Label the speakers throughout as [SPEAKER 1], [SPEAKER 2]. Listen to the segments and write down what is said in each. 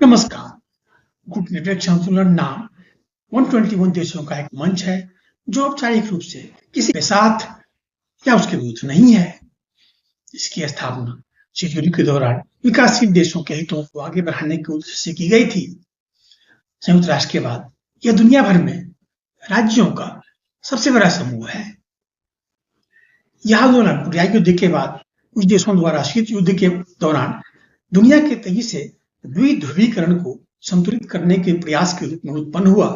[SPEAKER 1] नमस्कार। गुटनिरपेक्ष आंदोलन नाम 121 देशों का एक मंच है जो औपचारिक रूप से किसी के साथ या उसके विरुद्ध नहीं है। इसकी स्थापना शिखर के दौरान विकासशील देशों के हितों को आगे बढ़ाने के उद्देश्य से की गई थी। संयुक्त राष्ट्र के बाद यह दुनिया भर में राज्यों का सबसे बड़ा समूह है। यह आंदोलन पर्यायी युद्ध के बाद कुछ देशों द्वारा शीत युद्ध के दौरान दुनिया के तेजी से द्विध्रुवीकरण को संतुलित करने के प्रयास के रूप में उत्पन्न हुआ,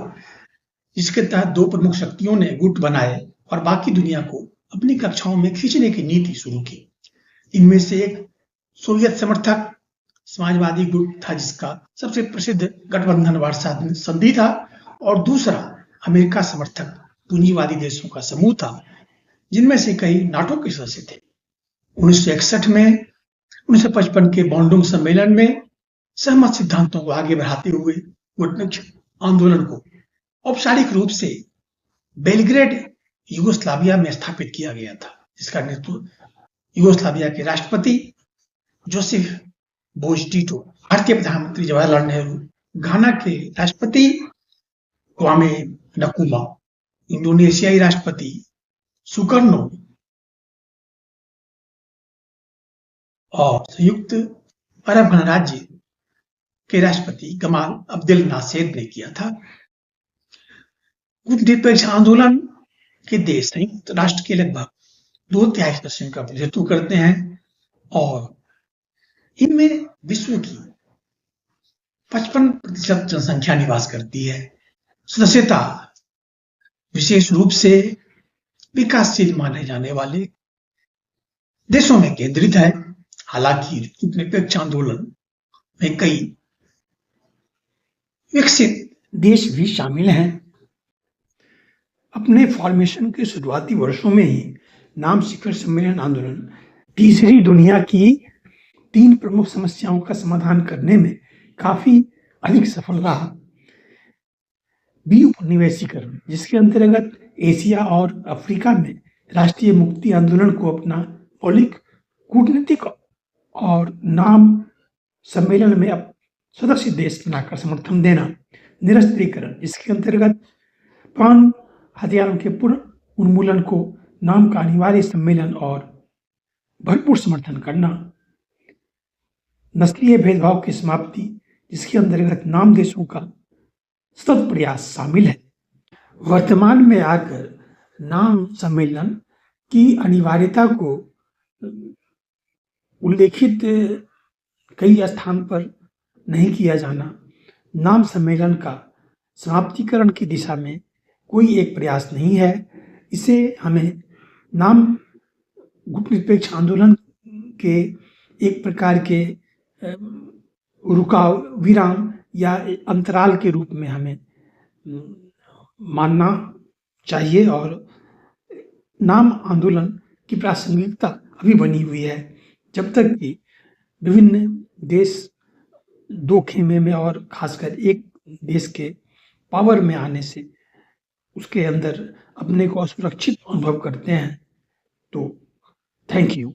[SPEAKER 1] जिसके तहत दो प्रमुख शक्तियों ने गुट बनाए और बाकी दुनिया को अपनी कक्षाओं में खींचने की नीति शुरू की। इनमें से एक सोवियत समर्थक समाजवादी गुट था, जिसका सबसे प्रसिद्ध गठबंधन वार्सा संधि था, और दूसरा अमेरिका समर्थक पूंजीवादी देशों का समूह था, जिनमें से कई नाटो के सदस्य थे। 1961 में 1955 के बॉन्डुंग सम्मेलन में सहमत सिद्धांतों को आगे बढ़ाते हुए गुटनिरपेक्ष आंदोलन को औपचारिक रूप से बेलग्रेड यूगोस्लाविया में स्थापित किया गया था, जिसका नेतृत्व यूगोस्लाविया के राष्ट्रपति जोसेफ बोज टीटो, भारतीय प्रधानमंत्री जवाहरलाल नेहरू, घाना के राष्ट्रपति क्वामे नक्रुमा, इंडोनेशियाई राष्ट्रपति सुकर्नो और संयुक्त अरब गणराज्य के राष्ट्रपति गमाल अब्देल नासेर ने किया था। गुटनिरपेक्ष आंदोलन के देश संयुक्त राष्ट्र के लगभग 2/3 सदस्यों का प्रतिनिधित्व करते हैं और इनमें विश्व की 55% जनसंख्या निवास करती है। सदस्यता विशेष रूप से विकासशील माने जाने वाले देशों में केंद्रित है। हालांकि गुटनिरपेक्ष आंदोलन में कई विकसित देश भी शामिल हैं। अपने फॉर्मेशन के शुरुआती वर्षों में ही नाम शिखर सम्मेलन आंदोलन तीसरी दुनिया की 3 प्रमुख समस्याओं का समाधान करने में काफी अधिक सफल रहा। उपनिवेशीकरण, जिसके अंतर्गत एशिया और अफ्रीका में राष्ट्रीय मुक्ति आंदोलन को अपना मौलिक कूटनीतिक और नाम सम्मेलन में अब सदस्य देश बनाकर समर्थन देना। निरस्त्रीकरण, जिसके अंतर्गत परमाणु हथियारों के पूर्ण उन्मूलन को नाम का अनिवार्य सम्मेलन और भरपूर समर्थन करना। नस्लीय भेदभाव की समाप्ति, जिसके अंतर्गत नाम देशों का सतत प्रयास शामिल है। वर्तमान में आकर नाम सम्मेलन की अनिवार्यता को उल्लेखित कई स्थान पर नहीं किया जाना नाम सम्मेलन का समाप्तिकरण की दिशा में कोई एक प्रयास नहीं है। इसे हमें नाम गुटनिरपेक्ष आंदोलन के एक प्रकार के रुकाव, विराम या अंतराल के रूप में हमें मानना चाहिए और नाम आंदोलन की प्रासंगिकता अभी बनी हुई है, जब तक कि विभिन्न देश दो खेमे में और खासकर एक देश के पावर में आने से उसके अंदर अपने को असुरक्षित अनुभव करते हैं। तो थैंक यू।